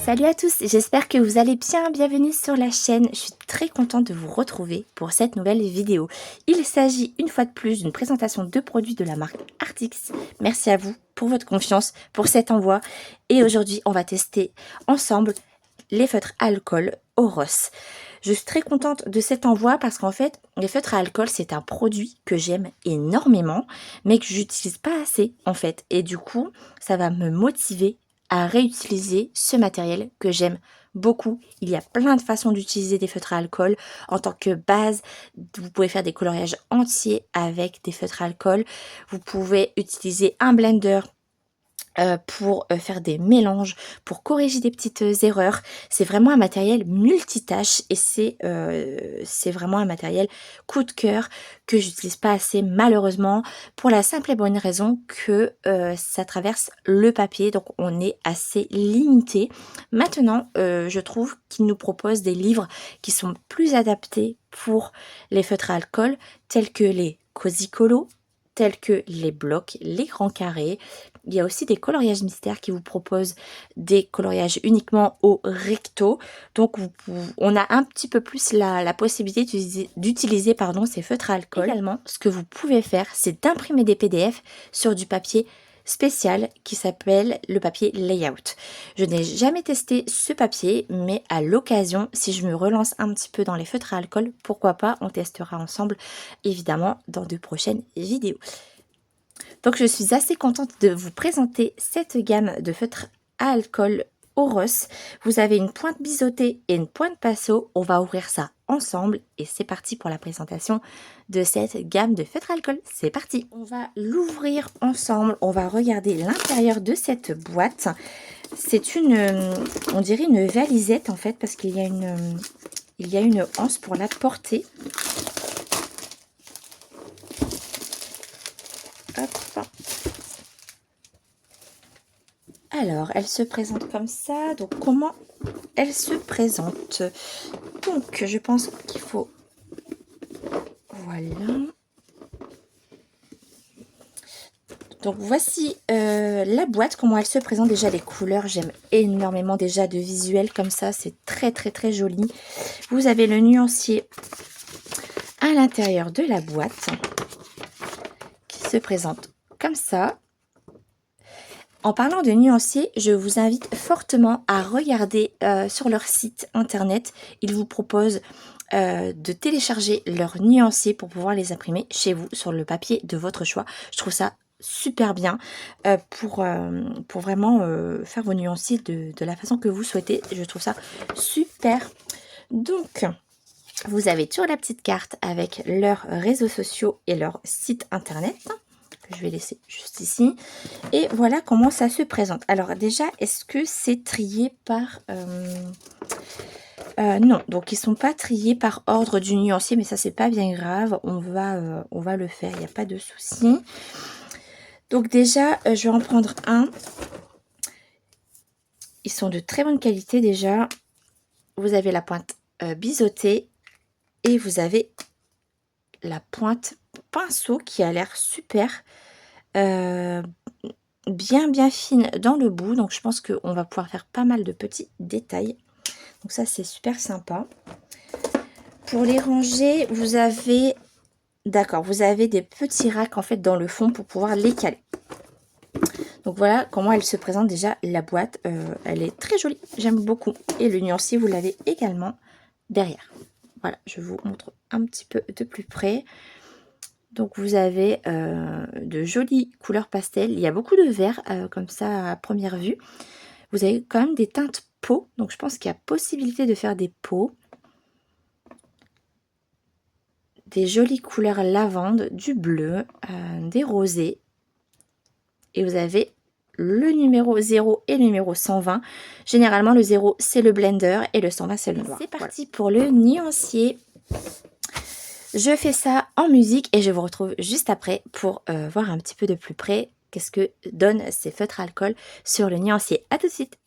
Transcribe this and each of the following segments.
Salut à tous, j'espère que vous allez bien, bienvenue sur la chaîne. Je suis très contente de vous retrouver pour cette nouvelle vidéo. Il s'agit une fois de plus d'une présentation de produits de la marque Artix. Merci à vous pour votre confiance, pour cet envoi. Et aujourd'hui, on va tester ensemble les feutres à alcool Oros. Je suis très contente de cet envoi parce qu'en fait, les feutres à alcool, c'est un produit que j'aime énormément, mais que j'utilise pas assez en fait. Et du coup, ça va me motiver à réutiliser ce matériel que j'aime beaucoup. Il y a plein de façons d'utiliser des feutres à alcool. En tant que base, vous pouvez faire des coloriages entiers avec des feutres à alcool. Vous pouvez utiliser un blender pour faire des mélanges, pour corriger des petites erreurs. C'est vraiment un matériel multitâche et c'est vraiment un matériel coup de cœur que j'utilise pas assez malheureusement, pour la simple et bonne raison que ça traverse le papier, donc on est assez limité. Maintenant, je trouve qu'ils nous proposent des livres qui sont plus adaptés pour les feutres à alcool, tels que les Cosicolo, tels que les blocs, les grands carrés. Il y a aussi des coloriages mystères qui vous proposent des coloriages uniquement au recto. Donc on a un petit peu plus la possibilité d'utiliser ces feutres à alcool. Également, ce que vous pouvez faire, c'est d'imprimer des PDF sur du papier spécial qui s'appelle le papier layout. Je n'ai jamais testé ce papier, mais à l'occasion, si je me relance un petit peu dans les feutres à alcool, pourquoi pas, on testera ensemble évidemment dans de prochaines vidéos. Donc je suis assez contente de vous présenter cette gamme de feutres à alcool Oros. Vous avez une pointe biseautée et une pointe pinceau. On va ouvrir ça ensemble et c'est parti pour la présentation de cette gamme de feutres à alcool. C'est parti. On va l'ouvrir ensemble. On va regarder l'intérieur de cette boîte. C'est on dirait une valisette en fait, parce qu'il y a une anse pour la porter. Hop. Alors, elle se présente comme ça. Donc, comment elle se présente? Donc, je pense qu'il faut... Voilà. Donc, voici la boîte, comment elle se présente. Déjà, les couleurs, j'aime énormément déjà de visuel comme ça. C'est très, très, très joli. Vous avez le nuancier à l'intérieur de la boîte qui se présente comme ça. En parlant de nuanciers, je vous invite fortement à regarder sur leur site internet. Ils vous proposent de télécharger leurs nuanciers pour pouvoir les imprimer chez vous sur le papier de votre choix. Je trouve ça super bien pour vraiment faire vos nuanciers de la façon que vous souhaitez. Je trouve ça super. Donc, vous avez toujours la petite carte avec leurs réseaux sociaux et leur site internet. Je vais laisser juste ici. Et voilà comment ça se présente. Alors déjà, est-ce que c'est trié par... non, donc ils sont pas triés par ordre du nuancier, mais ça c'est pas bien grave. On va le faire, il n'y a pas de souci. Donc déjà, je vais en prendre un. Ils sont de très bonne qualité déjà. Vous avez la pointe biseautée et vous avez la pointe pinceau qui a l'air super bien fine dans le bout. Donc je pense qu'on va pouvoir faire pas mal de petits détails. Donc ça c'est super sympa. Pour les ranger, vous avez des petits racks en fait dans le fond pour pouvoir les caler. Donc voilà comment elle se présente déjà la boîte. Elle est très jolie, j'aime beaucoup. Et le nuancier vous l'avez également derrière. Voilà, je vous montre un petit peu de plus près. Donc vous avez de jolies couleurs pastel. Il y a beaucoup de vert comme ça à première vue. Vous avez quand même des teintes peau. Donc je pense qu'il y a possibilité de faire des peaux. Des jolies couleurs lavande, du bleu, des rosés. Et vous avez le numéro 0 et le numéro 120. Généralement le 0 c'est le blender et le 120 c'est le noir. C'est parti pour le nuancier. Je fais ça en musique et je vous retrouve juste après pour voir un petit peu de plus près qu'est-ce que donnent ces feutres à alcool sur le nuancier. A tout de suite.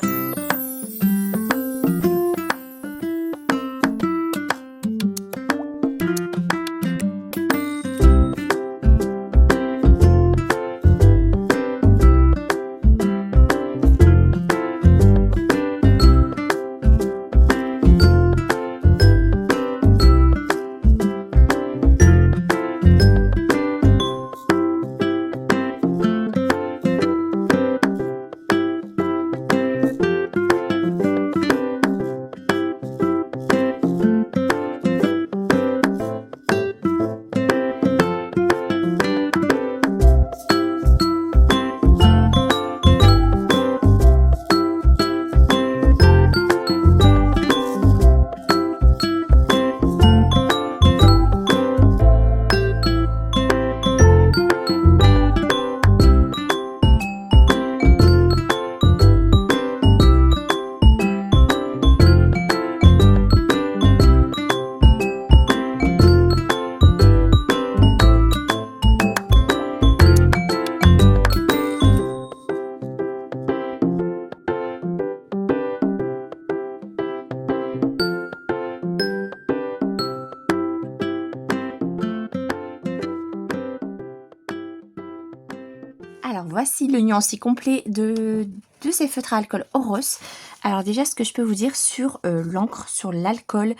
Alors voici le nuancier complet de ces feutres à alcool Oros. Alors déjà, ce que je peux vous dire sur l'encre, sur l'alcool,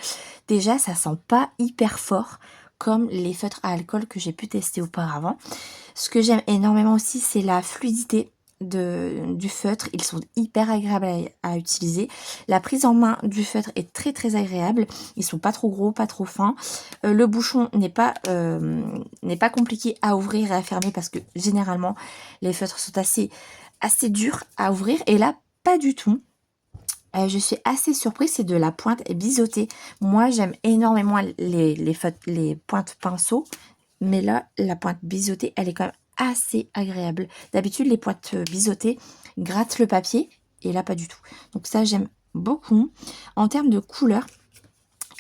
déjà ça sent pas hyper fort comme les feutres à alcool que j'ai pu tester auparavant. Ce que j'aime énormément aussi, c'est la fluidité du feutre. Ils sont hyper agréables à utiliser. La prise en main du feutre est très agréable. Ils sont pas trop gros, pas trop fins. Le bouchon n'est pas compliqué à ouvrir et à fermer parce que généralement les feutres sont assez durs à ouvrir, et là pas du tout. Je suis assez surprise, c'est de la pointe biseautée. Moi j'aime énormément les pointes pinceau, mais là la pointe biseautée elle est quand même assez agréable. D'habitude les pointes biseautées grattent le papier, et là pas du tout. Donc ça j'aime beaucoup. En termes de couleur,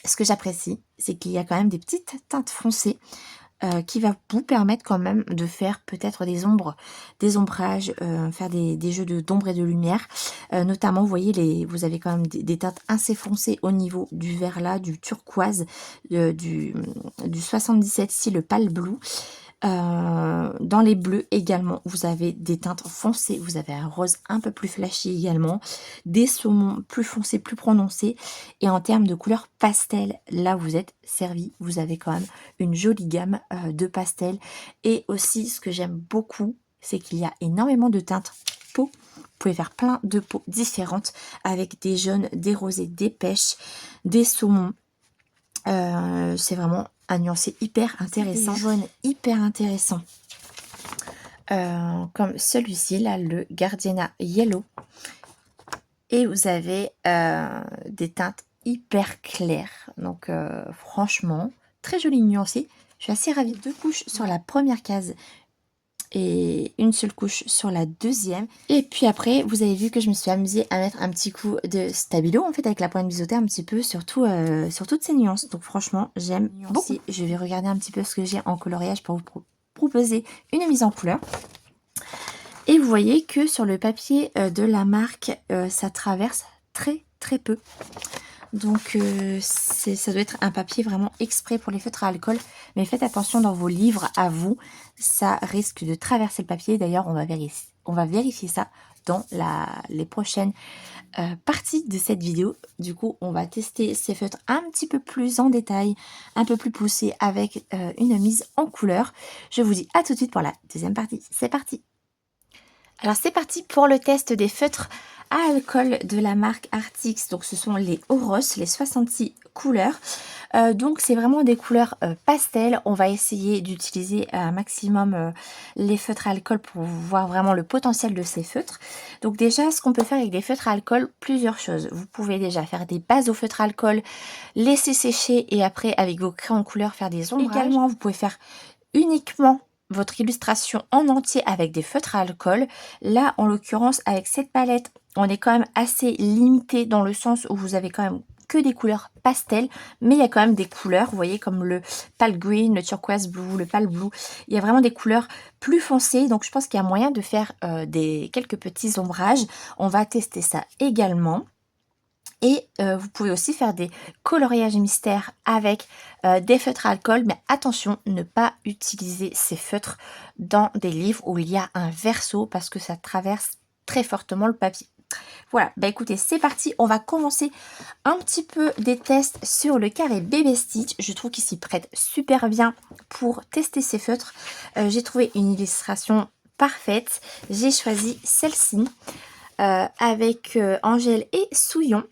ce que j'apprécie, c'est qu'il y a quand même des petites teintes foncées qui va vous permettre quand même de faire peut-être des ombres, des ombrages, faire des jeux d'ombre et de lumière. Notamment, vous voyez, vous avez quand même des teintes assez foncées au niveau du vert là, du turquoise, du 77 ici, le pale blue. Dans les bleus également, vous avez des teintes foncées, vous avez un rose un peu plus flashy également, des saumons plus foncés, plus prononcés, et en termes de couleurs pastel, là vous êtes servi, vous avez quand même une jolie gamme de pastels. Et aussi ce que j'aime beaucoup, c'est qu'il y a énormément de teintes peau. Vous pouvez faire plein de peaux différentes avec des jaunes, des rosés, des pêches, des saumons. C'est vraiment un nuancier hyper intéressant, jaune hyper intéressant, comme celui-ci là, le Gardenia Yellow, et vous avez des teintes hyper claires, donc franchement très joli nuancier. Je suis assez ravie. 2 couches sur la première case et une seule couche sur la deuxième. Et puis après, vous avez vu que je me suis amusée à mettre un petit coup de stabilo en fait avec la pointe biseautée un petit peu sur toutes ces nuances. Donc franchement, j'aime beaucoup. Je vais regarder un petit peu ce que j'ai en coloriage pour vous proposer une mise en couleur. Et vous voyez que sur le papier de la marque, ça traverse très peu. Donc ça doit être un papier vraiment exprès pour les feutres à alcool. Mais faites attention dans vos livres à vous, ça risque de traverser le papier. D'ailleurs, on va vérifier ça dans les prochaines parties de cette vidéo. Du coup, on va tester ces feutres un petit peu plus en détail, un peu plus poussés avec une mise en couleur. Je vous dis à tout de suite pour la deuxième partie. C'est parti! Alors c'est parti pour le test des feutres à alcool de la marque Artix. Donc ce sont les Oros, les 66 couleurs. Donc c'est vraiment des couleurs pastel. On va essayer d'utiliser un maximum les feutres à alcool pour voir vraiment le potentiel de ces feutres. Donc déjà, ce qu'on peut faire avec des feutres à alcool, plusieurs choses. Vous pouvez déjà faire des bases au feutre à alcool, laisser sécher et après avec vos crayons couleur faire des ombrages. Également, vous pouvez faire uniquement votre illustration en entier avec des feutres à alcool. Là, en l'occurrence, avec cette palette, on est quand même assez limité dans le sens où vous avez quand même que des couleurs pastel, mais il y a quand même des couleurs, vous voyez, comme le pale green, le turquoise blue, le pale blue. Il y a vraiment des couleurs plus foncées, donc je pense qu'il y a moyen de faire quelques petits ombrages. On va tester ça également. Et vous pouvez aussi faire des coloriages mystères avec des feutres à alcool. Mais attention, ne pas utiliser ces feutres dans des livres où il y a un verso parce que ça traverse très fortement le papier. Voilà, bah écoutez, c'est parti. On va commencer un petit peu des tests sur le carré Bébé Stitch. Je trouve qu'il s'y prête super bien pour tester ces feutres. J'ai trouvé une illustration parfaite. J'ai choisi celle-ci. Avec Angèle et Souillon,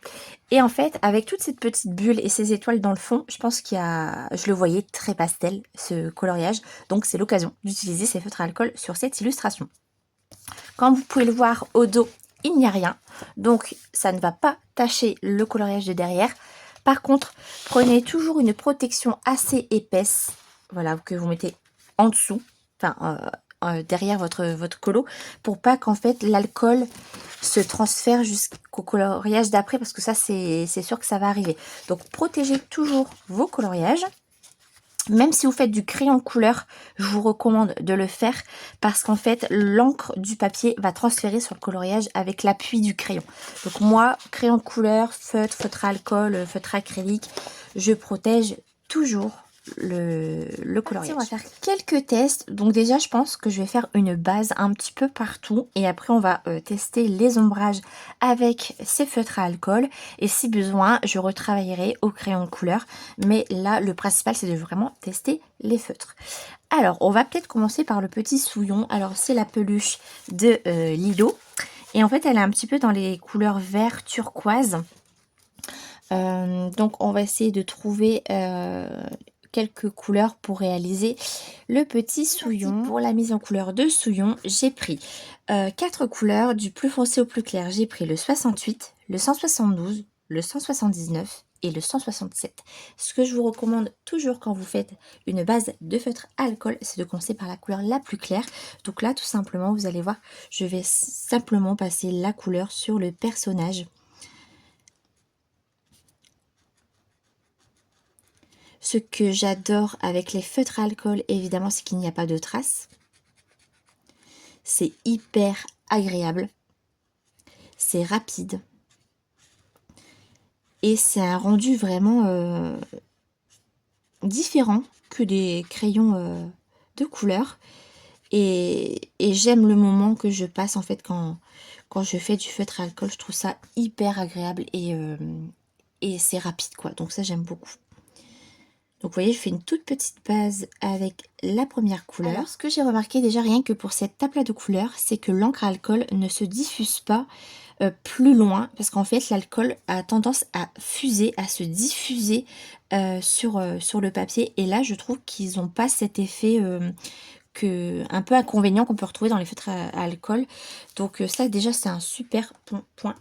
et en fait avec toute cette petite bulle et ces étoiles dans le fond, je pense je le voyais très pastel ce coloriage, donc c'est l'occasion d'utiliser ces feutres à alcool sur cette illustration. Comme vous pouvez le voir au dos, il n'y a rien, donc ça ne va pas tacher le coloriage de derrière. Par contre, prenez toujours une protection assez épaisse, voilà, que vous mettez en dessous, enfin derrière votre colo, pour pas qu'en fait l'alcool se transfère jusqu'au coloriage d'après, parce que ça c'est sûr que ça va arriver. Donc protégez toujours vos coloriages. Même si vous faites du crayon couleur, je vous recommande de le faire parce qu'en fait l'encre du papier va transférer sur le coloriage avec l'appui du crayon. Donc moi, crayon couleur, feutre à alcool, feutre acrylique, je protège toujours le coloriage. On va faire quelques tests. Donc déjà, je pense que je vais faire une base un petit peu partout. Et après, on va tester les ombrages avec ces feutres à alcool. Et si besoin, je retravaillerai au crayon de couleur. Mais là, le principal, c'est de vraiment tester les feutres. Alors, on va peut-être commencer par le petit souillon. Alors, c'est la peluche de Lido. Et en fait, elle est un petit peu dans les couleurs vert turquoise. Donc, on va essayer de trouver quelques couleurs pour réaliser le petit souillon. Pour la mise en couleur de souillon, j'ai pris 4 couleurs du plus foncé au plus clair. J'ai pris le 68, le 172, le 179 et le 167. Ce que je vous recommande toujours quand vous faites une base de feutre à alcool, c'est de commencer par la couleur la plus claire. Donc là, tout simplement, vous allez voir, je vais simplement passer la couleur sur le personnage. Ce que j'adore avec les feutres à alcool, évidemment, c'est qu'il n'y a pas de traces. C'est hyper agréable. C'est rapide. Et c'est un rendu vraiment différent que des crayons de couleur. Et j'aime le moment que je passe en fait quand je fais du feutre à alcool. Je trouve ça hyper agréable et c'est rapide quoi. Donc ça, j'aime beaucoup. Donc vous voyez, je fais une toute petite base avec la première couleur. Alors, ce que j'ai remarqué déjà rien que pour cette table de couleurs, c'est que l'encre à alcool ne se diffuse pas plus loin. Parce qu'en fait, l'alcool a tendance à fuser, à se diffuser sur le papier. Et là, je trouve qu'ils n'ont pas cet effet un peu inconvénient qu'on peut retrouver dans les feutres à alcool. Donc ça, déjà, c'est un super point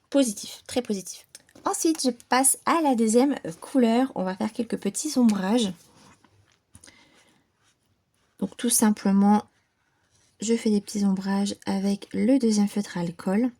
positif, très positif. Ensuite, je passe à la deuxième couleur. On va faire quelques petits ombrages. Donc tout simplement, je fais des petits ombrages avec le deuxième feutre à alcool.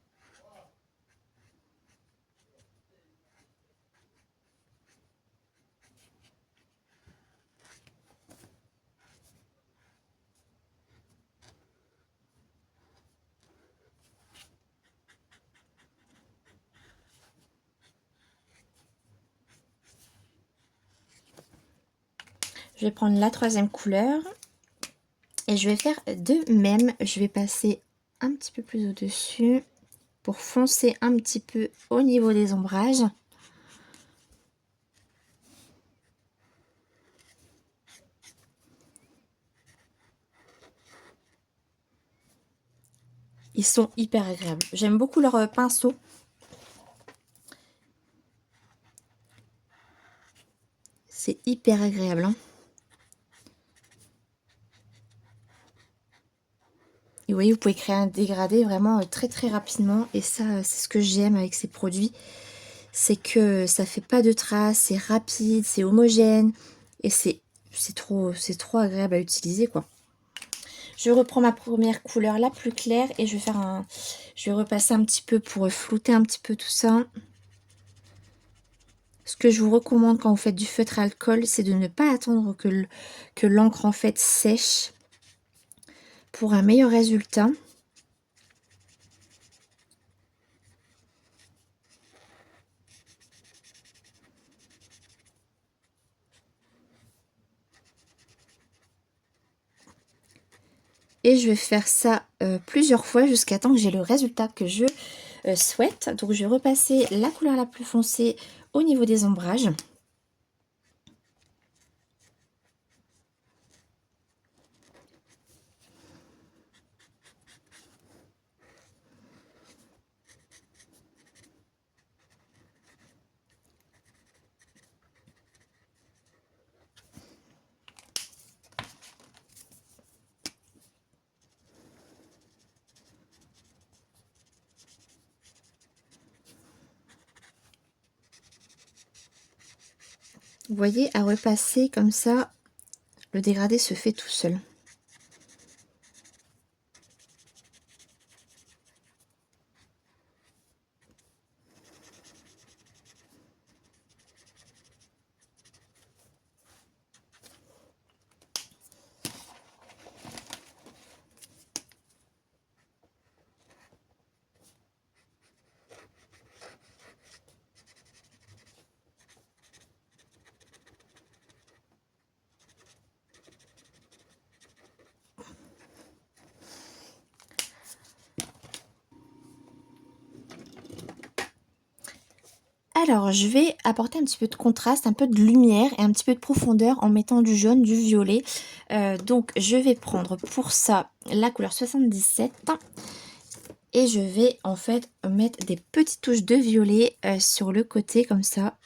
Je vais prendre la troisième couleur et je vais faire de même. Je vais passer un petit peu plus au-dessus pour foncer un petit peu au niveau des ombrages. Ils sont hyper agréables. J'aime beaucoup leur pinceau. C'est hyper agréable, hein. Et vous voyez, vous pouvez créer un dégradé vraiment très très rapidement. Et ça, c'est ce que j'aime avec ces produits. C'est que ça fait pas de traces, c'est rapide, c'est homogène. Et c'est trop agréable à utiliser, quoi. Je reprends ma première couleur la plus claire et je vais repasser un petit peu pour flouter un petit peu tout ça. Ce que je vous recommande quand vous faites du feutre à alcool, c'est de ne pas attendre que l'encre en fait sèche pour un meilleur résultat. Et je vais faire ça plusieurs fois jusqu'à temps que j'ai le résultat que je souhaite. Donc je vais repasser la couleur la plus foncée au niveau des ombrages. Vous voyez, à repasser comme ça, le dégradé se fait tout seul. Alors, je vais apporter un petit peu de contraste, un peu de lumière et un petit peu de profondeur en mettant du jaune, du violet. Donc, je vais prendre pour ça la couleur 77 et je vais en fait mettre des petites touches de violet sur le côté comme ça.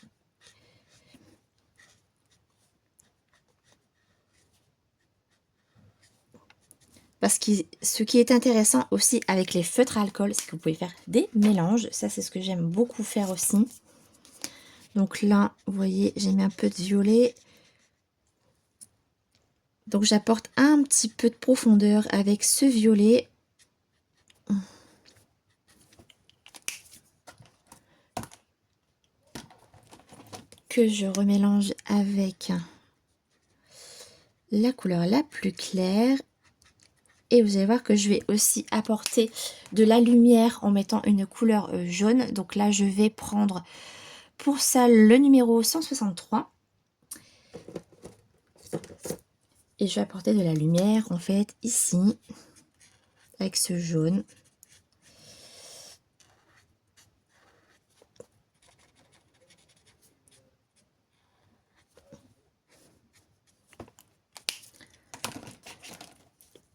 Parce que ce qui est intéressant aussi avec les feutres à alcool, c'est que vous pouvez faire des mélanges. Ça, c'est ce que j'aime beaucoup faire aussi. Donc là, vous voyez, j'ai mis un peu de violet. Donc j'apporte un petit peu de profondeur avec ce violet. Que je remélange avec la couleur la plus claire. Et vous allez voir que je vais aussi apporter de la lumière en mettant une couleur jaune. Donc là, je vais prendre pour ça le numéro 163. Et je vais apporter de la lumière en fait ici avec ce jaune.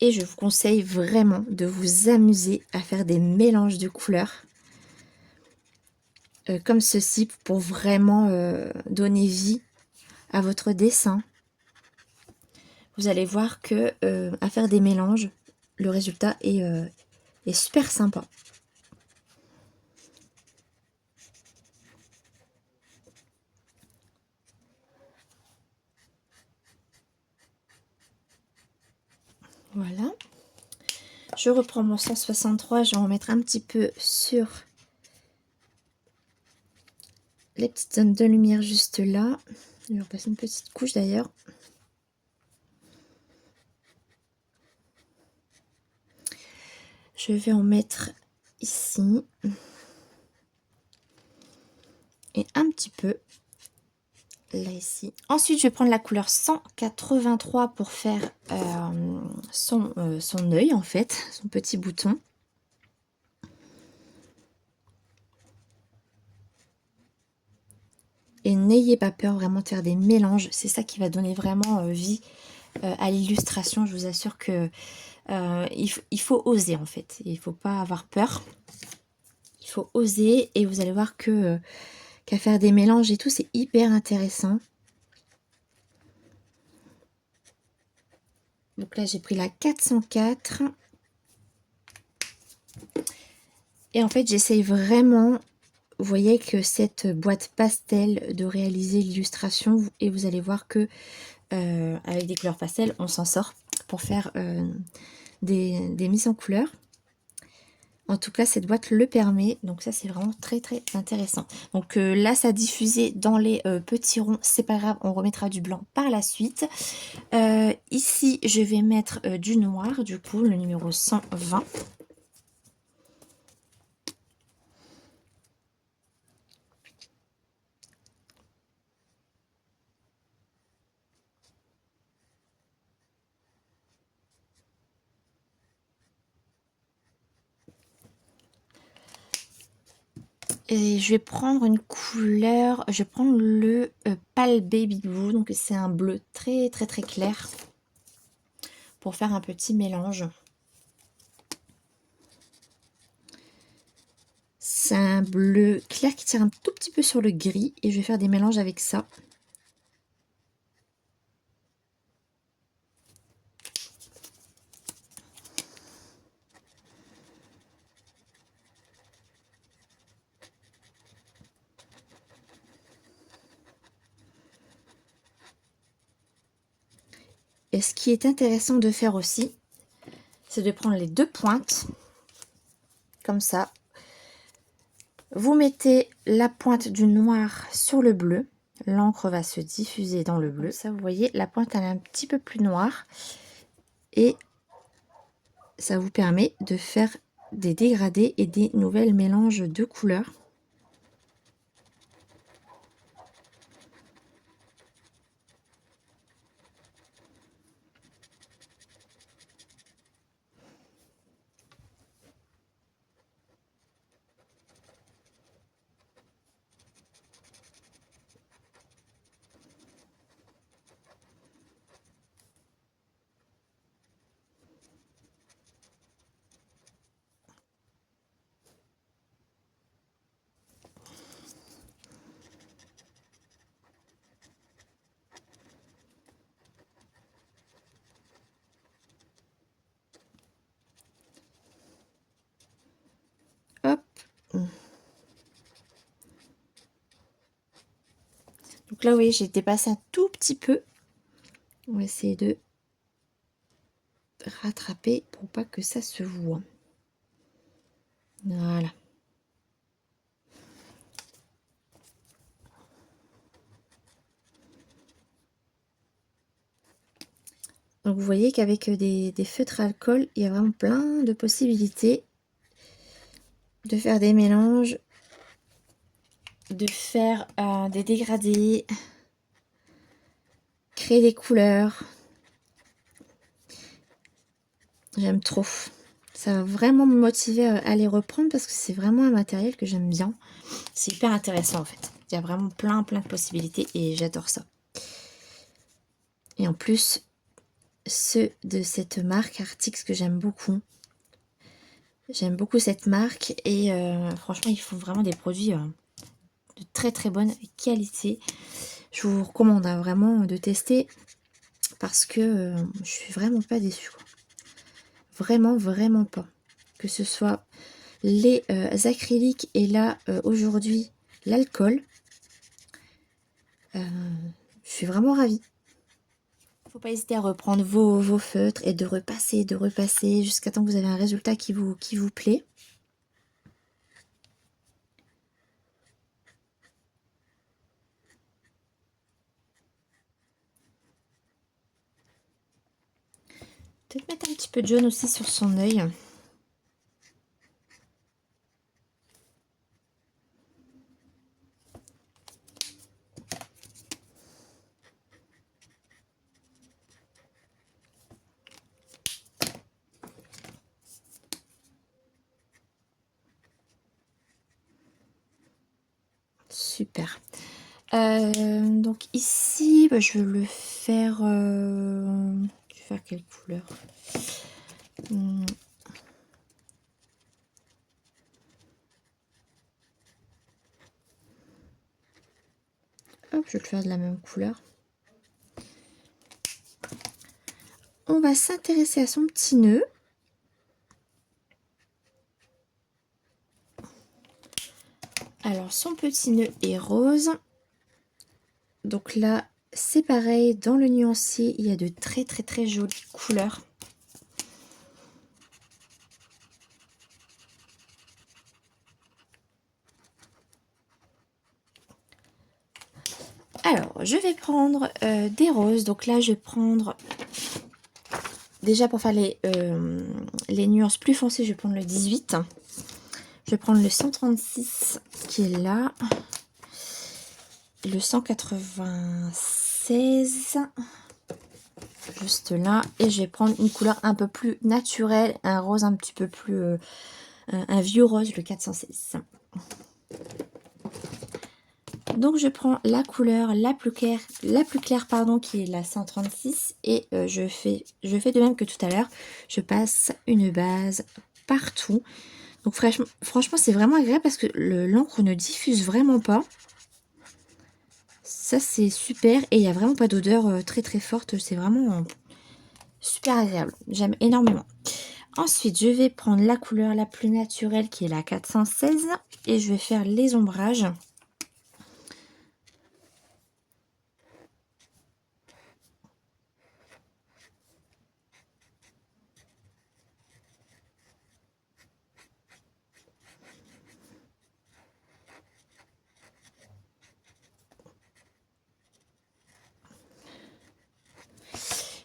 Et je vous conseille vraiment de vous amuser à faire des mélanges de couleurs comme ceci pour vraiment donner vie à votre dessin. Vous allez voir que à faire des mélanges, le résultat est super sympa. Voilà. Je reprends mon 163, je vais en mettre un petit peu sur les petites zones de lumière juste là. Je vais repasser une petite couche d'ailleurs. Je vais en mettre ici. Et un petit peu là ici. Ensuite, je vais prendre la couleur 183 pour faire son œil en fait, son petit bouton. Et n'ayez pas peur vraiment de faire des mélanges, c'est ça qui va donner vraiment vie à l'illustration. Je vous assure que il faut oser en fait, il ne faut pas avoir peur. Il faut oser et vous allez voir que qu'à faire des mélanges et tout, c'est hyper intéressant. Donc là, j'ai pris la 404. Et en fait, j'essaye vraiment, vous voyez, que cette boîte pastel de réaliser l'illustration. Et vous allez voir que avec des couleurs pastel, on s'en sort pour faire des mises en couleur. En tout cas, cette boîte le permet. Donc ça, c'est vraiment très, très intéressant. Donc là, ça a diffusé dans les petits ronds. C'est pas grave, on remettra du blanc par la suite. Ici, je vais mettre du noir, du coup, le numéro 120. Et je vais prendre une couleur, je vais prendre le Pale Baby Blue, donc c'est un bleu très très très clair pour faire un petit mélange. C'est un bleu clair qui tire un tout petit peu sur le gris et je vais faire des mélanges avec ça. Et ce qui est intéressant de faire aussi, c'est de prendre les deux pointes, comme ça. Vous mettez la pointe du noir sur le bleu. L'encre va se diffuser dans le bleu. Comme ça, vous voyez, la pointe elle est un petit peu plus noire. Et ça vous permet de faire des dégradés et des nouvelles mélanges de couleurs. Donc là, oui, j'ai dépassé un tout petit peu. On va essayer de rattraper pour pas que ça se voit. Voilà. Donc vous voyez qu'avec des feutres à alcool, il y a vraiment plein de possibilités de faire des mélanges, de faire des dégradés, créer des couleurs. J'aime trop. Ça va vraiment me motiver à les reprendre parce que c'est vraiment un matériel que j'aime bien. C'est hyper intéressant en fait. Il y a vraiment plein de possibilités et j'adore ça. Et en plus, ceux de cette marque Artix que j'aime beaucoup. J'aime beaucoup cette marque et franchement, ils font vraiment des produits de très bonne qualité. Je vous recommande vraiment de tester parce que je suis vraiment pas déçue, quoi. Vraiment pas. Que ce soit les acryliques et là aujourd'hui l'alcool. Je suis vraiment ravie. Faut pas hésiter à reprendre vos feutres et de repasser jusqu'à temps que vous avez un résultat qui vous plaît. Peut-être mettre un petit peu de jaune aussi sur son œil. Super. Donc ici, bah, je vais le faire... je vais faire quelle couleur? Hop, je vais le faire de la même couleur. On va s'intéresser à son petit nœud. Alors, son petit nœud est rose. Donc là, c'est pareil, dans le nuancier, il y a de très jolies couleurs. Alors, je vais prendre des roses. Donc là, je vais prendre... Déjà, pour faire les nuances plus foncées, je vais prendre le 18. Je vais prendre le 136 qui est là. Le 196. Juste là. Et je vais prendre une couleur un peu plus naturelle. Un rose un petit peu plus... un vieux rose, le 416. Donc je prends la couleur la plus claire pardon, qui est la 136 et je fais de même que tout à l'heure. Je passe une base partout. Donc franchement c'est vraiment agréable parce que l'encre ne diffuse vraiment pas. Ça c'est super et il n'y a vraiment pas d'odeur très forte. C'est vraiment super agréable. J'aime énormément. Ensuite je vais prendre la couleur la plus naturelle qui est la 416 et je vais faire les ombrages.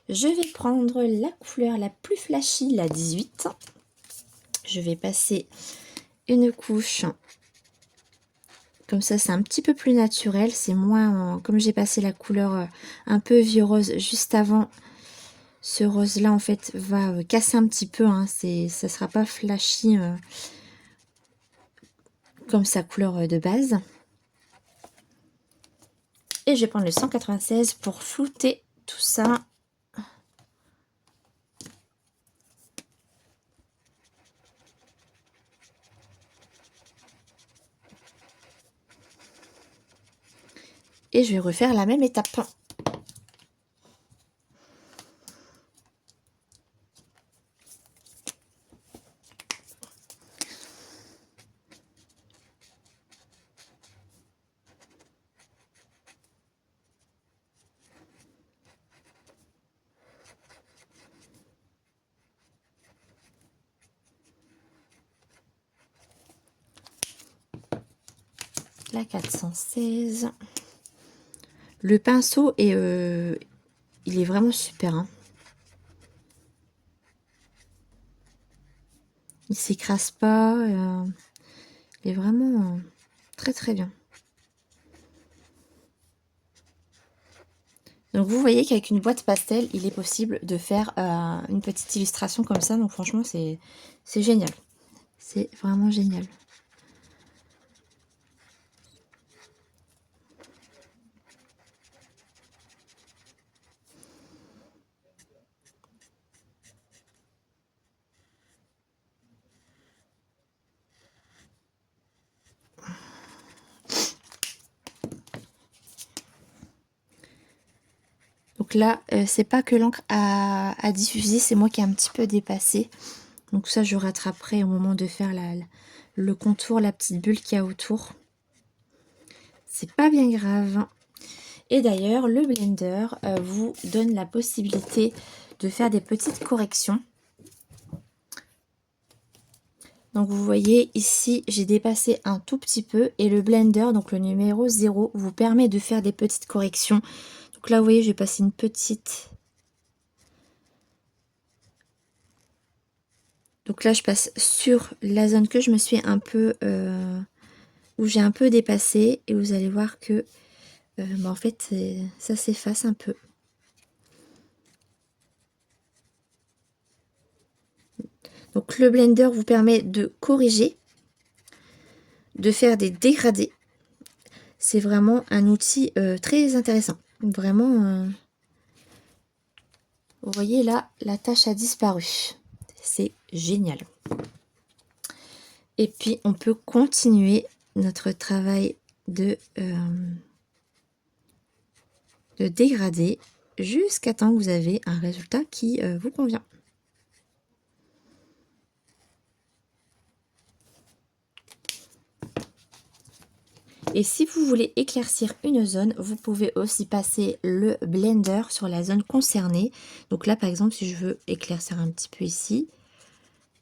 Je vais prendre la couleur la plus flashy, la 18. Je vais passer une couche. Comme ça, c'est un petit peu plus naturel. C'est moins... comme j'ai passé la couleur un peu vieux rose juste avant, ce rose-là, en fait, va casser un petit peu. Hein. Ça sera pas flashy comme sa couleur de base. Et je vais prendre le 196 pour flouter tout ça. Et je vais refaire la même étape. la 416. Le pinceau est, il est vraiment super, hein. Il s'écrase pas. Il est vraiment très très bien. Donc vous voyez qu'avec une boîte pastel, il est possible de faire une petite illustration comme ça. Donc franchement, c'est génial. C'est vraiment génial. Donc là, c'est pas que l'encre a diffusé, c'est moi qui ai un petit peu dépassé. Donc ça, je rattraperai au moment de faire le contour, la petite bulle qu'il y a autour. C'est pas bien grave. Et d'ailleurs, le blender vous donne la possibilité de faire des petites corrections. Donc vous voyez ici, j'ai dépassé un tout petit peu et le blender, donc le numéro 0, vous permet de faire des petites corrections. Donc là, vous voyez, j'ai passé une petite... Donc là, je passe sur la zone que je me suis un peu... où j'ai un peu dépassé et vous allez voir que bah, en fait, ça s'efface un peu. Donc le blender vous permet de corriger, de faire des dégradés. C'est vraiment un outil très intéressant. Vraiment, vous voyez là, la tâche a disparu. C'est génial. Et puis on peut continuer notre travail de dégradé jusqu'à temps que vous avez un résultat qui vous convient. Et si vous voulez éclaircir une zone, vous pouvez aussi passer le blender sur la zone concernée. Donc là, par exemple, si je veux éclaircir un petit peu ici,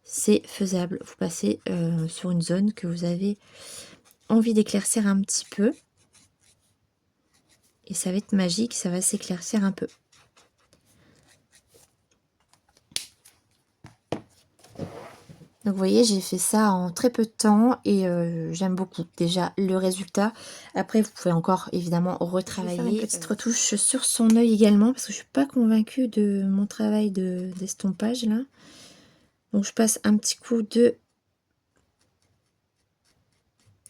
c'est faisable. Vous passez sur une zone que vous avez envie d'éclaircir un petit peu. Et ça va être magique, ça va s'éclaircir un peu. Donc vous voyez, j'ai fait ça en très peu de temps et j'aime beaucoup déjà le résultat. Après, vous pouvez encore évidemment retravailler. Je vais faire une petite retouche sur son œil également parce que je suis pas convaincue de mon travail d'estompage là. Donc je passe un petit coup de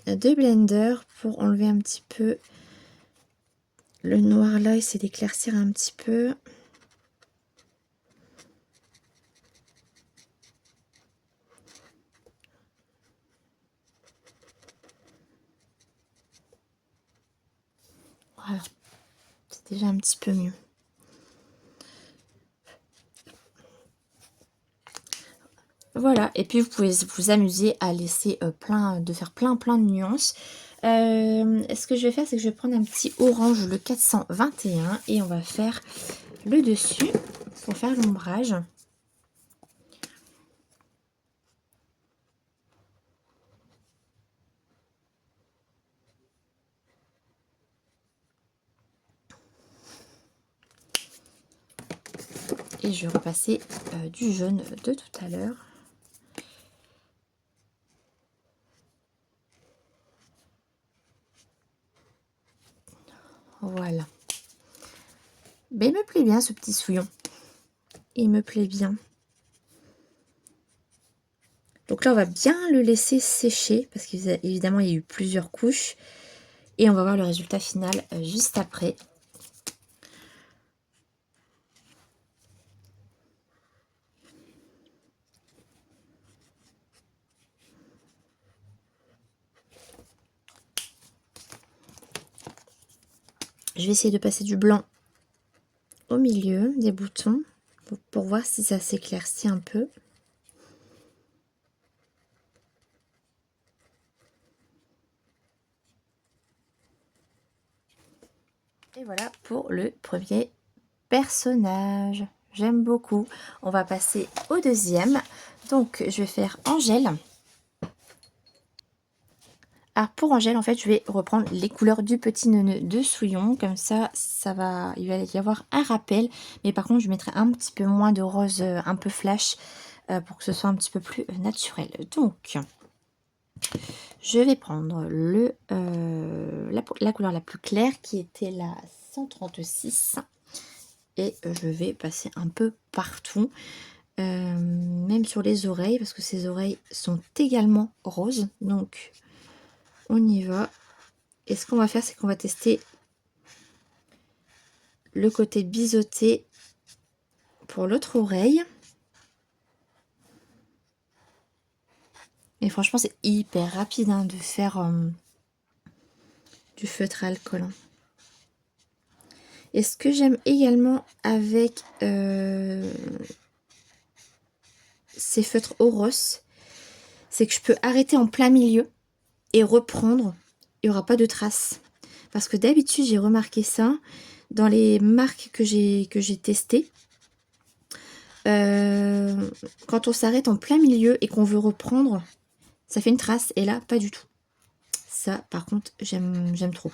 blender pour enlever un petit peu le noir là, essayer d'éclaircir un petit peu. Voilà, c'est déjà un petit peu mieux. Voilà, et puis vous pouvez vous amuser à laisser faire plein de nuances. Ce que je vais faire, c'est que je vais prendre un petit orange, le 421, et on va faire le dessus pour faire l'ombrage. Et je vais repasser du jaune de tout à l'heure. Voilà. Ben, il me plaît bien ce petit souillon. Il me plaît bien. Donc là, on va bien le laisser sécher parce qu'évidemment, il y a eu plusieurs couches. Et on va voir le résultat final juste après. Je vais essayer de passer du blanc au milieu des boutons pour voir si ça s'éclaircit un peu. Et voilà pour le premier personnage. J'aime beaucoup. On va passer au deuxième. Donc je vais faire Angèle. Alors pour Angèle, en fait, je vais reprendre les couleurs du petit neuneu de Souillon. Comme ça, il va y avoir un rappel. Mais par contre, je mettrai un petit peu moins de rose un peu flash pour que ce soit un petit peu plus naturel. Donc, je vais prendre la couleur la plus claire qui était la 136. Et je vais passer un peu partout. Même sur les oreilles, parce que ces oreilles sont également roses. Donc, on y va. Et ce qu'on va faire, c'est qu'on va tester le côté biseauté pour l'autre oreille. Et franchement, c'est hyper rapide hein, de faire du feutre à alcool. Et ce que j'aime également avec ces feutres Oros, c'est que je peux arrêter en plein milieu et reprendre. Il n'y aura pas de traces. Parce que d'habitude, j'ai remarqué ça dans les marques que j'ai testées. Quand on s'arrête en plein milieu et qu'on veut reprendre, ça fait une trace. Et là, pas du tout. Ça, par contre, j'aime trop.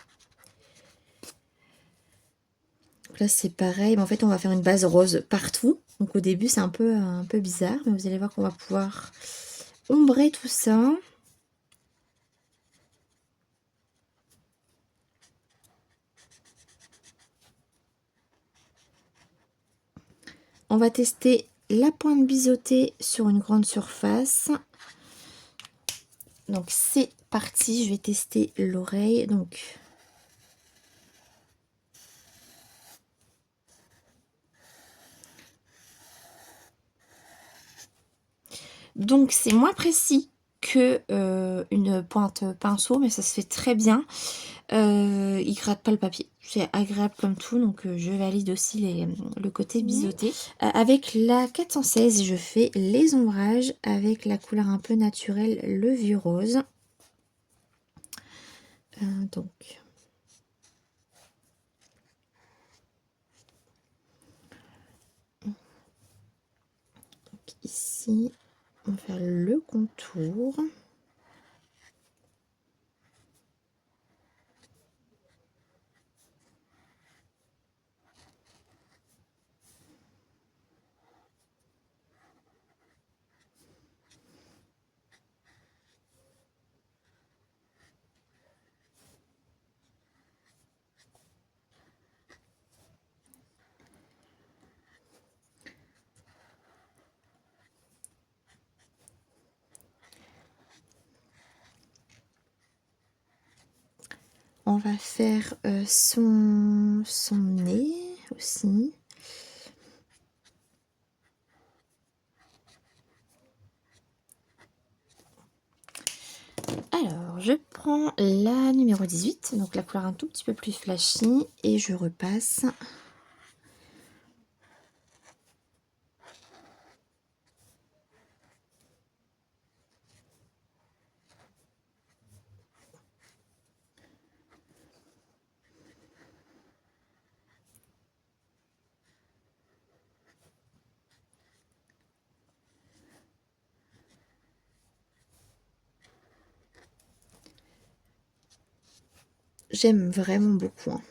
Donc là, c'est pareil. Mais en fait, on va faire une base rose partout. Donc au début, c'est un peu bizarre. Mais vous allez voir qu'on va pouvoir ombrer tout ça. On va tester la pointe biseautée sur une grande surface. Donc c'est parti, je vais tester l'oreille. Donc c'est moins précis que une pointe pinceau, mais ça se fait très bien. Il gratte pas le papier. C'est agréable comme tout, donc je valide aussi le côté biseauté. Avec la 416, je fais les ombrages avec la couleur un peu naturelle, le vieux rose. Donc ici, on va faire le contour. On va faire son nez aussi. Alors, je prends la numéro 18, donc la couleur un tout petit peu plus flashy, et je repasse. J'aime vraiment beaucoup. Hein.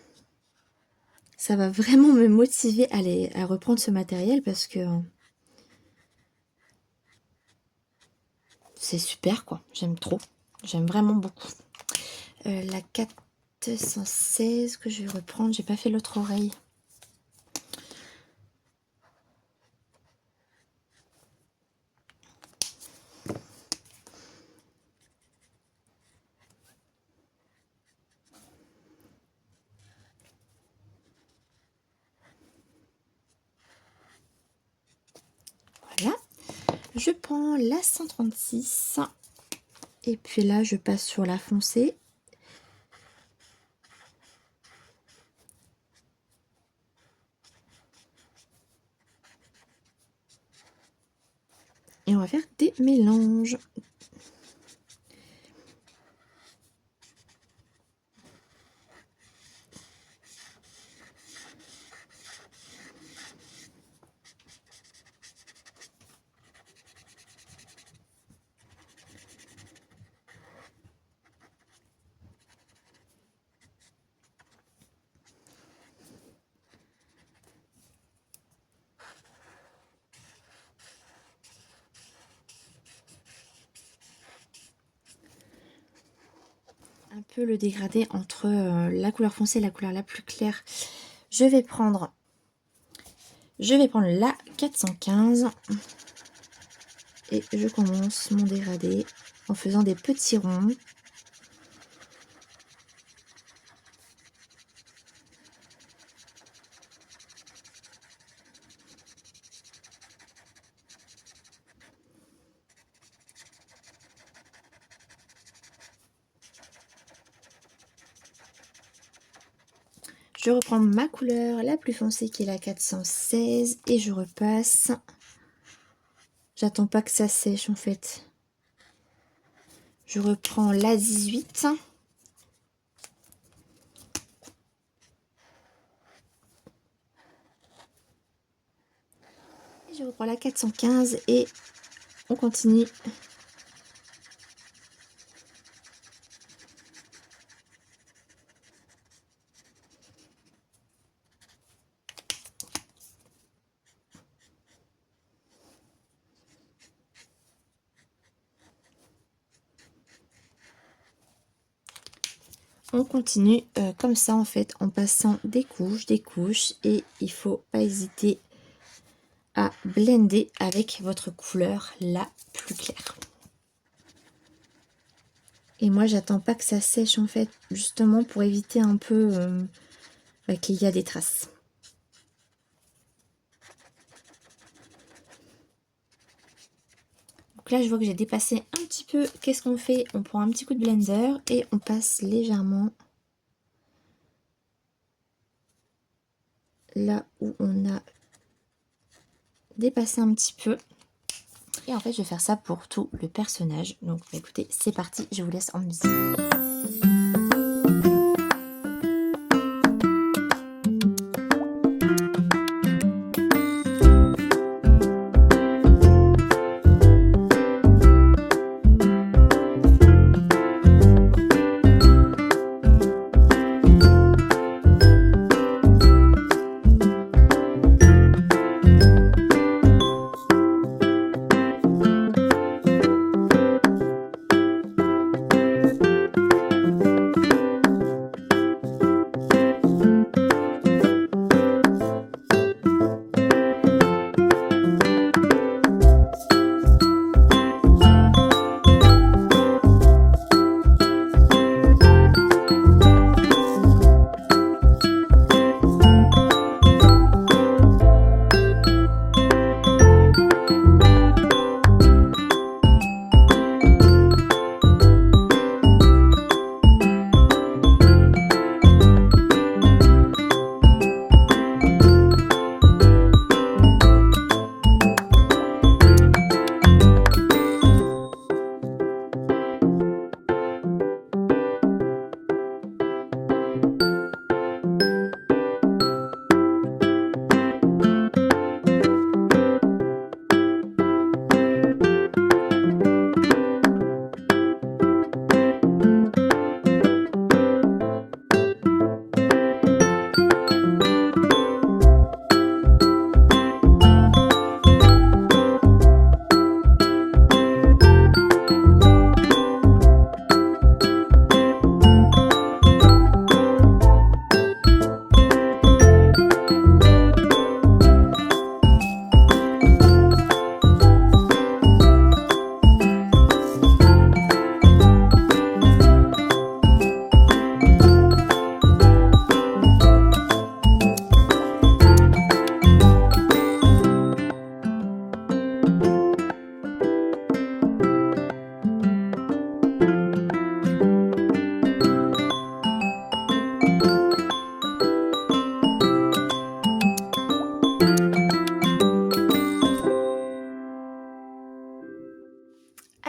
Ça va vraiment me motiver à reprendre ce matériel parce que c'est super quoi. J'aime trop. J'aime vraiment beaucoup. La 416 que je vais reprendre. J'ai pas fait l'autre oreille. Voilà. Je prends la 136. Et puis là, je passe sur la foncée. Et on va faire des mélanges. peu le dégradé entre la couleur foncée et la couleur la plus claire. Je vais prendre la 415 et je commence mon dégradé en faisant des petits ronds. Je reprends ma couleur la plus foncée qui est la 416 et je repasse. J'attends pas que ça sèche en fait. Je reprends la 18. Et je reprends la 415 et on continue. On continue comme ça en fait, en passant des couches, et il faut pas hésiter à blender avec votre couleur la plus claire. Et moi j'attends pas que ça sèche en fait, justement pour éviter un peu qu'il y a des traces. Donc là je vois que j'ai dépassé un petit peu. Qu'est-ce qu'on fait? On prend un petit coup de blender et on passe légèrement là où on a dépassé un petit peu. Et en fait je vais faire ça pour tout le personnage. Donc bah, écoutez, c'est parti, je vous laisse en musique.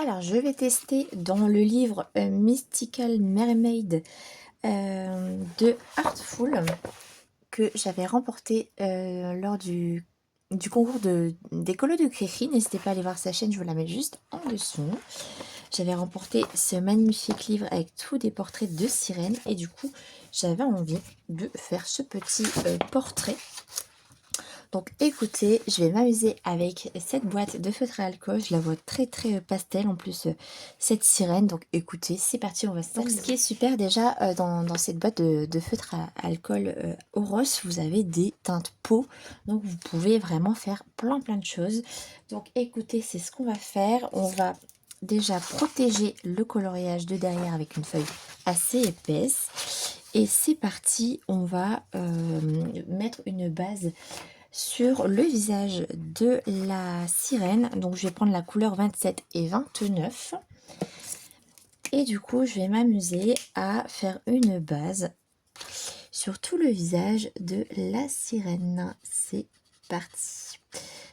Alors, je vais tester dans le livre Mystical Mermaid de Artful que j'avais remporté lors du concours des colos de Cricri. N'hésitez pas à aller voir sa chaîne, je vous la mets juste en dessous. J'avais remporté ce magnifique livre avec tous des portraits de sirènes et du coup, j'avais envie de faire ce petit portrait. Donc écoutez, je vais m'amuser avec cette boîte de feutre à alcool. Je la vois très pastel en plus, cette sirène. Donc écoutez, c'est parti, on va s'amuser. Donc ce qui est super déjà dans cette boîte de feutre à alcool Oros, vous avez des teintes peau. Donc vous pouvez vraiment faire plein de choses. Donc écoutez, c'est ce qu'on va faire. On va déjà protéger le coloriage de derrière avec une feuille assez épaisse. Et c'est parti, on va mettre une base sur le visage de la sirène. Donc je vais prendre la couleur 27 et 29. Et du coup, je vais m'amuser à faire une base sur tout le visage de la sirène. C'est parti.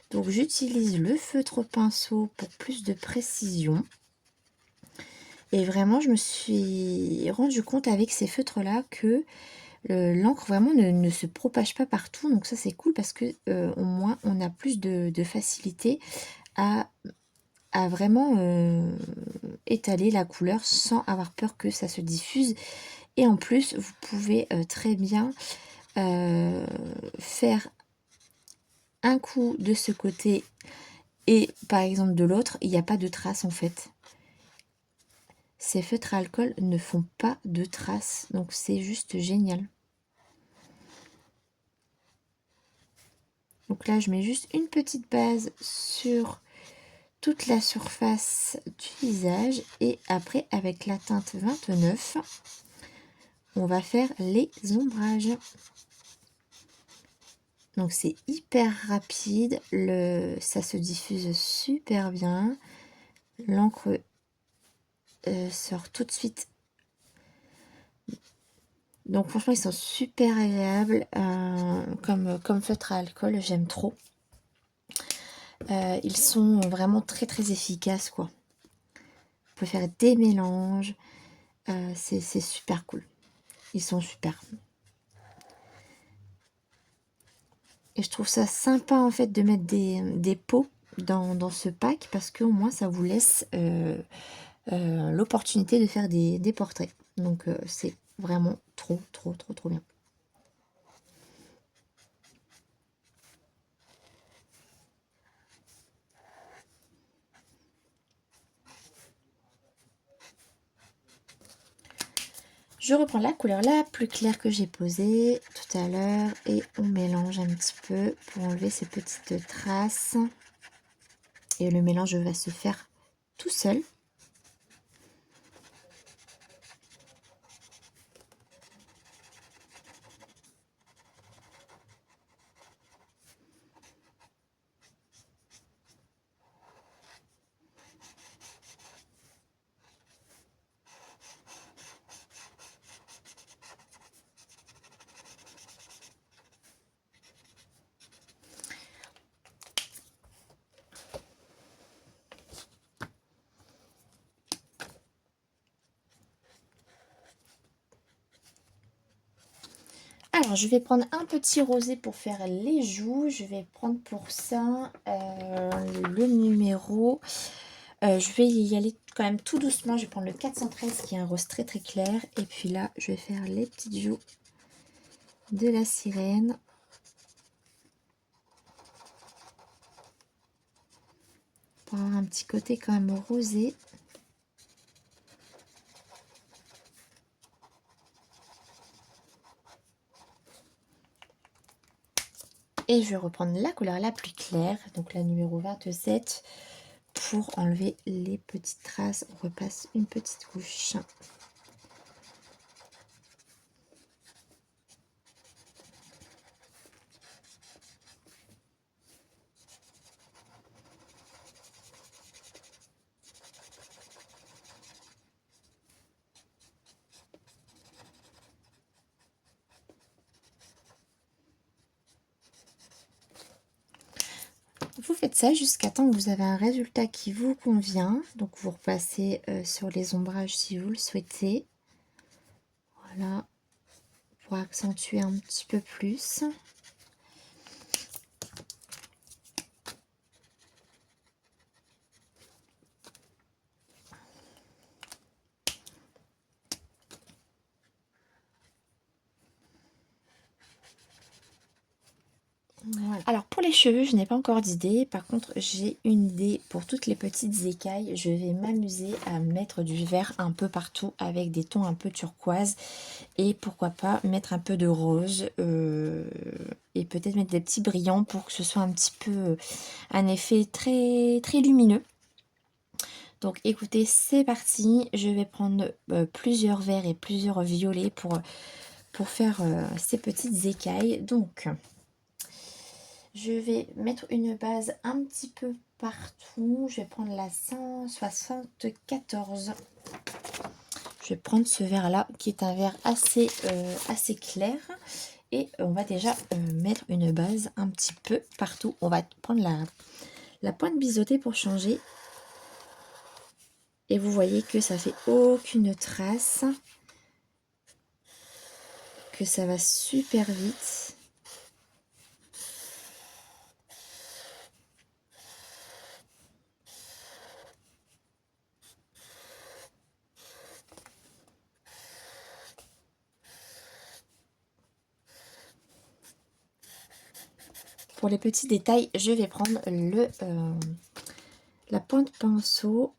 Donc j'utilise le feutre pinceau pour plus de précision. Et vraiment, je me suis rendu compte avec ces feutres-là que l'encre vraiment ne se propage pas partout. Donc ça, c'est cool parce que au moins, on a plus de facilité à vraiment étaler la couleur sans avoir peur que ça se diffuse. Et en plus, vous pouvez très bien faire un coup de ce côté et par exemple de l'autre, il n'y a pas de traces en fait. Ces feutres à alcool ne font pas de traces, donc c'est juste génial. Donc là, je mets juste une petite base sur toute la surface du visage et après avec la teinte 29, on va faire les ombrages. Donc c'est hyper rapide, ça se diffuse super bien, l'encre sort tout de suite. Donc franchement ils sont super agréables comme feutre à alcool, j'aime trop. Ils sont vraiment très efficaces quoi. Vous pouvez faire des mélanges, c'est super cool. Ils sont super. Et je trouve ça sympa en fait de mettre des pots dans ce pack parce qu'au moins ça vous laisse l'opportunité de faire des portraits. Donc c'est vraiment trop bien. Je reprends la couleur la plus claire que j'ai posée tout à l'heure et on mélange un petit peu pour enlever ces petites traces. Et le mélange va se faire tout seul. Alors, je vais prendre un petit rosé pour faire les joues. Je vais prendre pour ça le numéro. Je vais y aller quand même tout doucement. Je vais prendre le 413 qui est un rose très clair. Et puis là, je vais faire les petites joues de la sirène. Pour avoir un petit côté quand même rosé. Et je vais reprendre la couleur la plus claire, donc la numéro 27, pour enlever les petites traces. On repasse une petite couche. Vous faites ça jusqu'à temps que vous avez un résultat qui vous convient. Donc vous repassez sur les ombrages si vous le souhaitez. Voilà, pour accentuer un petit peu plus. Voilà. Alors pour les cheveux, je n'ai pas encore d'idée. Par contre, j'ai une idée pour toutes les petites écailles. Je vais m'amuser à mettre du vert un peu partout avec des tons un peu turquoise. Et pourquoi pas mettre un peu de rose. Et peut-être mettre des petits brillants pour que ce soit un petit peu un effet très, très lumineux. Donc écoutez, c'est parti. Je vais prendre plusieurs verts et plusieurs violets pour faire ces petites écailles. Donc... je vais mettre une base un petit peu partout. Je vais prendre la 174. Je vais prendre ce vert là qui est un vert assez clair. Et on va déjà mettre une base un petit peu partout. On va prendre la pointe biseautée pour changer. Et vous voyez que ça fait aucune trace. Que ça va super vite. Pour les petits détails, je vais prendre la pointe pinceau.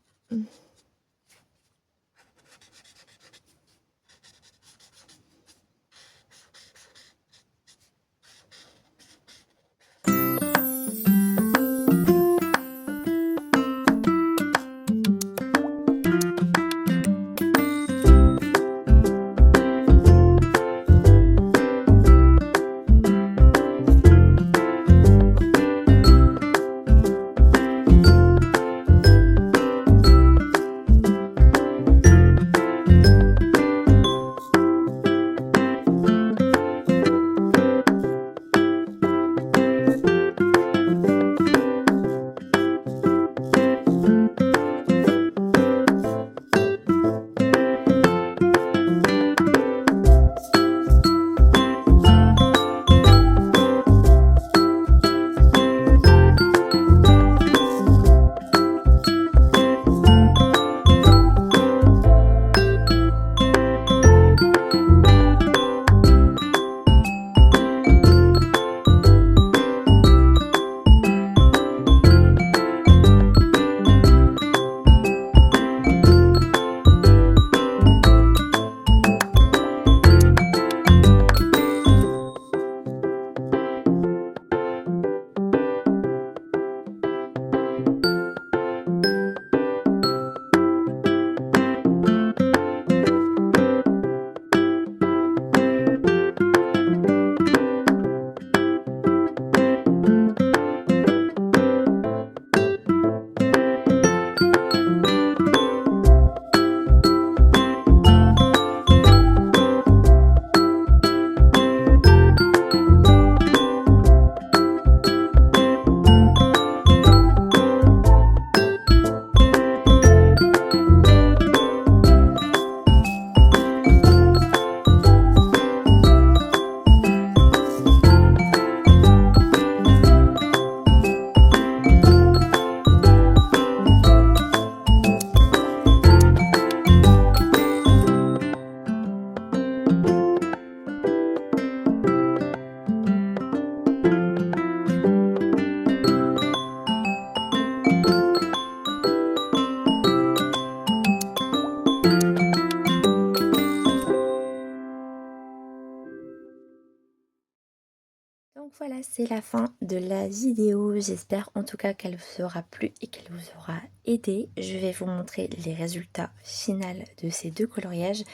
Donc voilà, c'est la fin de la vidéo. J'espère en tout cas qu'elle vous aura plu et qu'elle vous aura aidé. Je vais vous montrer les résultats finaux de ces deux coloriages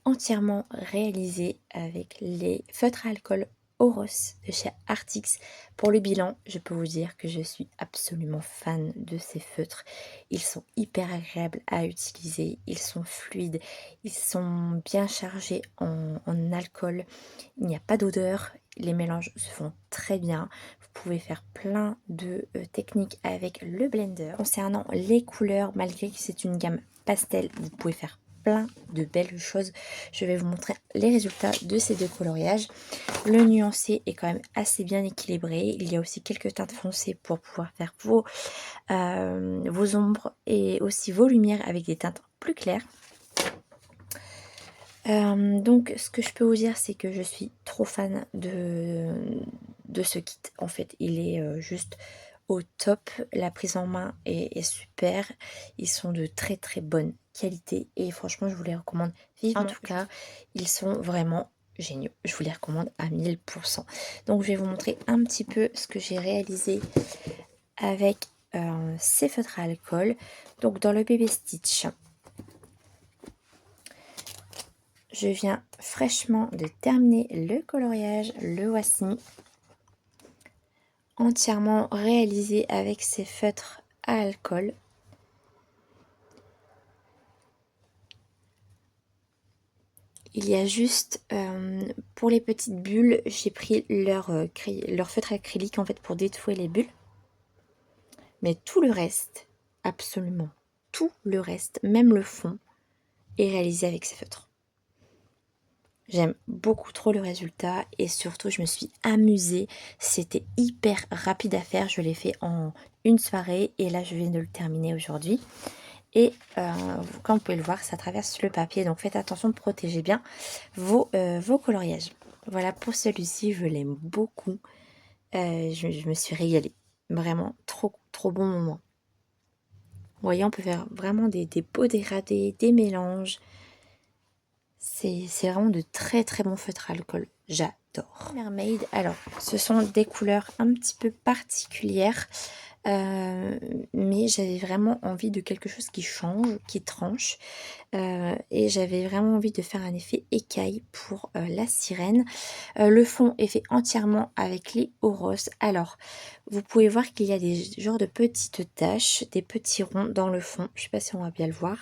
entièrement réalisés avec les feutres à alcool Oros de chez Artix. Pour le bilan, je peux vous dire que je suis absolument fan de ces feutres. Ils sont hyper agréables à utiliser, ils sont fluides, ils sont bien chargés en alcool, il n'y a pas d'odeur, les mélanges se font très bien. Vous pouvez faire plein de techniques avec le blender. Concernant les couleurs, malgré que c'est une gamme pastel, vous pouvez faire plein de belles choses. Je vais vous montrer les résultats de ces deux coloriages. Le nuancé est quand même assez bien équilibré. Il y a aussi quelques teintes foncées pour pouvoir faire vos ombres et aussi vos lumières avec des teintes plus claires. Donc ce que je peux vous dire, c'est que je suis trop fan de ce kit. En fait, il est juste au top. La prise en main est super. Ils sont de très très bonne qualité et franchement, je vous les recommande vivement. En tout cas, ils sont vraiment géniaux. Je vous les recommande à 1000%. Donc, je vais vous montrer un petit peu ce que j'ai réalisé avec ces feutres à alcool. Donc, dans le Bébé Stitch, je viens fraîchement de terminer le coloriage. Le voici, entièrement réalisé avec ces feutres à alcool. Il y a juste pour les petites bulles, j'ai pris leur feutre acrylique en fait pour détouer les bulles. Mais tout le reste, absolument tout le reste, même le fond, est réalisé avec ces feutres. J'aime beaucoup trop le résultat et surtout je me suis amusée. C'était hyper rapide à faire, je l'ai fait en une soirée et là je viens de le terminer aujourd'hui. Et comme vous pouvez le voir, ça traverse le papier, donc faites attention, protégez bien vos coloriages. Voilà pour celui-ci, je l'aime beaucoup. Je me suis régalée, vraiment trop bon moment. Vous voyez, on peut faire vraiment des beaux dégradés, des mélanges. C'est vraiment de très bons feutres à alcool. J'adore. Mermaid, alors ce sont des couleurs un petit peu particulières. Mais j'avais vraiment envie de quelque chose qui change, qui tranche. Et j'avais vraiment envie de faire un effet écaille pour la sirène. Le fond est fait entièrement avec les Oros. Alors, vous pouvez voir qu'il y a des genres de petites taches, des petits ronds dans le fond. Je ne sais pas si on va bien le voir.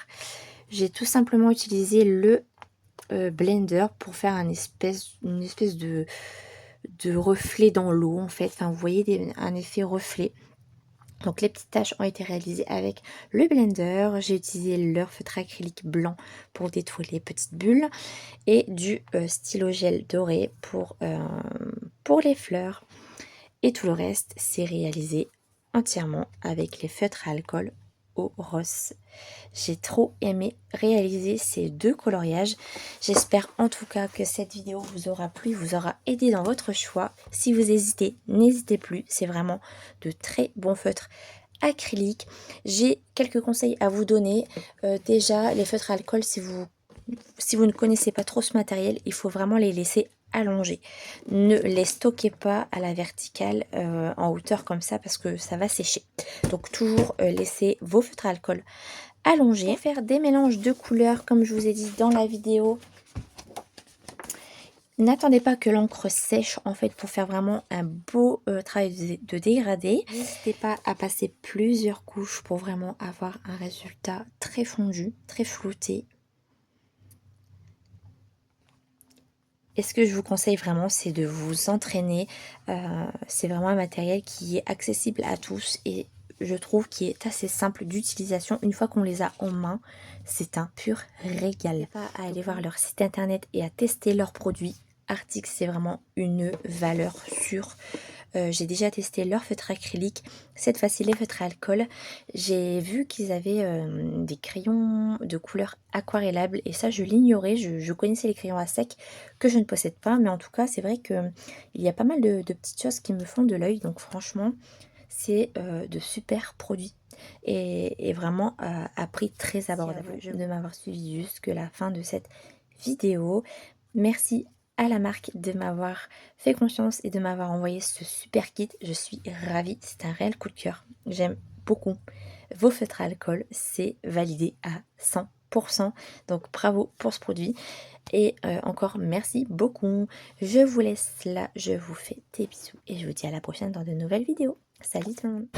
J'ai tout simplement utilisé le blender pour faire une espèce de reflet dans l'eau en fait. Enfin, vous voyez un effet reflet. Donc les petites taches ont été réalisées avec le blender. J'ai utilisé leur feutre acrylique blanc pour détouer les petites bulles et du stylo gel doré pour les fleurs. Et tout le reste, c'est réalisé entièrement avec les feutres à alcool au rose. J'ai trop aimé réaliser ces deux coloriages. J'espère en tout cas que cette vidéo vous aura plu, vous aura aidé dans votre choix. Si vous hésitez, n'hésitez plus. C'est vraiment de très bons feutres acryliques. J'ai quelques conseils à vous donner. Déjà, les feutres à alcool, si vous ne connaissez pas trop ce matériel, il faut vraiment les laisser allongés. Ne les stockez pas à la verticale en hauteur comme ça parce que ça va sécher. Donc toujours laissez vos feutres à alcool allongés. Pour faire des mélanges de couleurs comme je vous ai dit dans la vidéo, n'attendez pas que l'encre sèche en fait pour faire vraiment un beau travail de dégradé. N'hésitez pas à passer plusieurs couches pour vraiment avoir un résultat très fondu, très flouté. Et ce que je vous conseille vraiment, c'est de vous entraîner. C'est vraiment un matériel qui est accessible à tous et je trouve qu'il est assez simple d'utilisation. Une fois qu'on les a en main, c'est un pur régal. Pas à aller voir leur site internet et à tester leurs produits. Artix, c'est vraiment une valeur sûre. J'ai déjà testé leur feutre acrylique, cette fois-ci les feutres à alcool. J'ai vu qu'ils avaient des crayons de couleur aquarellables et ça je l'ignorais, je connaissais les crayons à sec que je ne possède pas, mais en tout cas c'est vrai qu'il y a pas mal de petites choses qui me font de l'œil, donc franchement c'est de super produits et vraiment à prix très abordable. De m'avoir suivi jusque la fin de cette vidéo. Merci à la marque de m'avoir fait confiance et de m'avoir envoyé ce super kit. Je suis ravie, c'est un réel coup de cœur. J'aime beaucoup vos feutres à alcool, c'est validé à 100%. Donc bravo pour ce produit. Et encore merci beaucoup. Je vous laisse là, je vous fais des bisous et je vous dis à la prochaine dans de nouvelles vidéos. Salut tout le monde.